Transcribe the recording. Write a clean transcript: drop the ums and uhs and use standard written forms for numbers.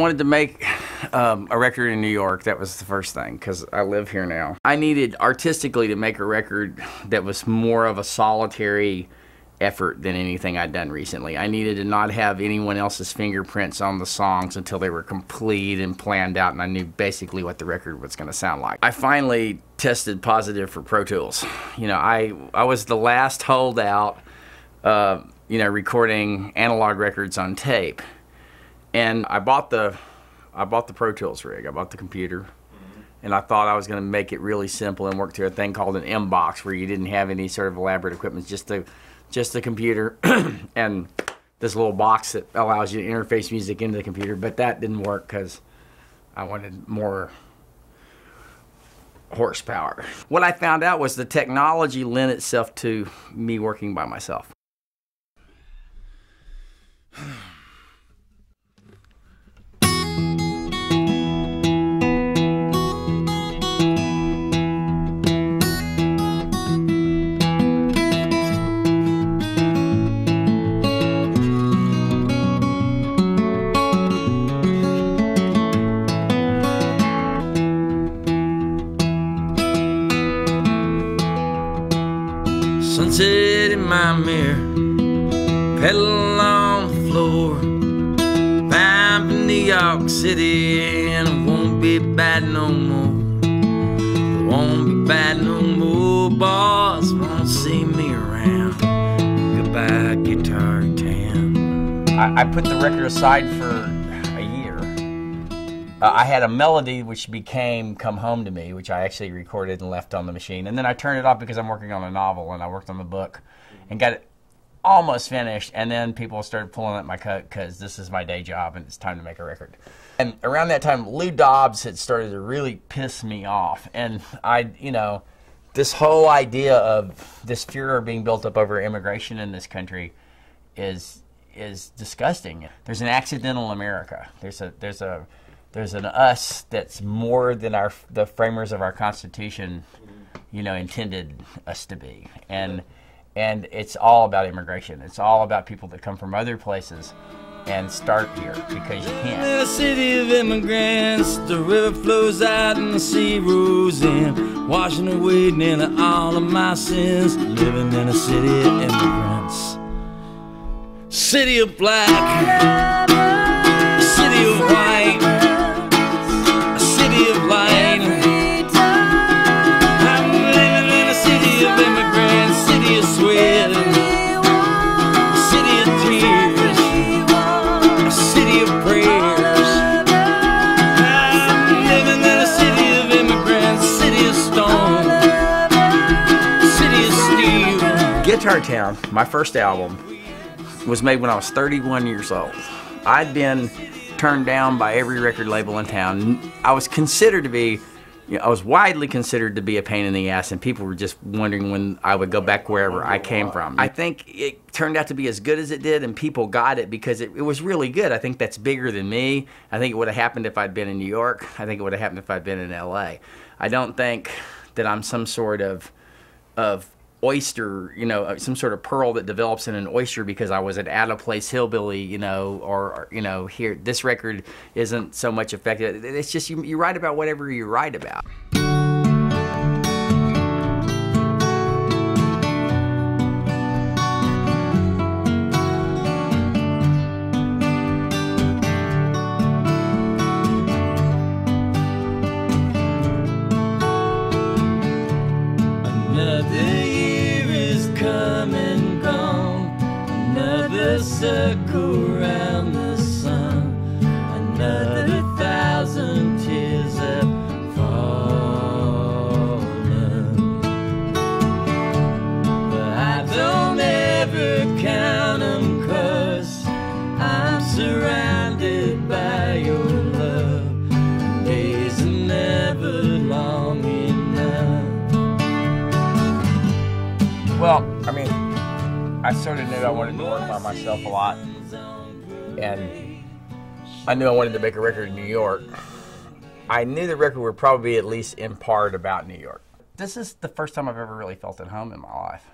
wanted to make a record in New York. That was the first thing, because I live here now. I needed artistically to make a record that was more of a solitary effort than anything I'd done recently. I needed to not have anyone else's fingerprints on the songs until they were complete and planned out, and I knew basically what the record was going to sound like. I finally tested positive for Pro Tools. You know, I was the last holdout, you know, recording analog records on tape. And I bought the Pro Tools rig. I bought the computer, and I thought I was going to make it really simple and work through a thing called an M-box, where you didn't have any sort of elaborate equipment, just the computer and this little box that allows you to interface music into the computer. But that didn't work because I wanted more horsepower. What I found out was the technology lent itself to me working by myself. Sunset in my mirror, pedal on the floor, bound in New York City, and it won't be bad no more. It won't be bad no more, boss won't see me around. Goodbye, Guitar Town. I put the record aside for a year. I had a melody which became Come Home to Me, which I actually recorded and left on the machine. And then I turned it off because I'm working on a novel, and I worked on the book and got it almost finished. And then people started pulling at my coat because this is my day job and it's time to make a record. And around that time, Lou Dobbs had started to really piss me off. And you know, this whole idea of this furor being built up over immigration in this country is disgusting. There's an accidental America. There's an us that's more than the framers of our Constitution, you know, intended us to be. And it's all about immigration. It's all about people that come from other places and start here because you can. In a city of immigrants, the river flows out and the sea rolls in, washing away nearly all of my sins. Living in a city of immigrants, city of black, city of white, a city of light. I'm living in a city of immigrants, city of sweat, a city of tears, a city of prayers. I'm living in a city of immigrants, city of stone, city of steel. Guitar Town, my first album, was made when I was 31 years old. I'd been turned down by every record label in town. I was considered to be, you know, I was widely considered to be a pain in the ass, and people were just wondering when I would go back wherever I came from. I think it turned out to be as good as it did, and people got it because it was really good. I think that's bigger than me. I think it would have happened if I'd been in New York. I think it would have happened if I'd been in LA. I don't think that I'm some sort of oyster, you know, some sort of pearl that develops in an oyster because I was an out-of-place hillbilly, you know, or you know, here, this record isn't so much effective. It's just you write about whatever you write about. Circle around the sun, another 1,000 tears have fallen. But I don't ever count them, 'cause I'm surrounded by your love. Days are never long enough. Well, I mean, I sort of knew I wanted to work by myself a lot, and I knew I wanted to make a record in New York. I knew the record would probably be at least in part about New York. This is the first time I've ever really felt at home in my life.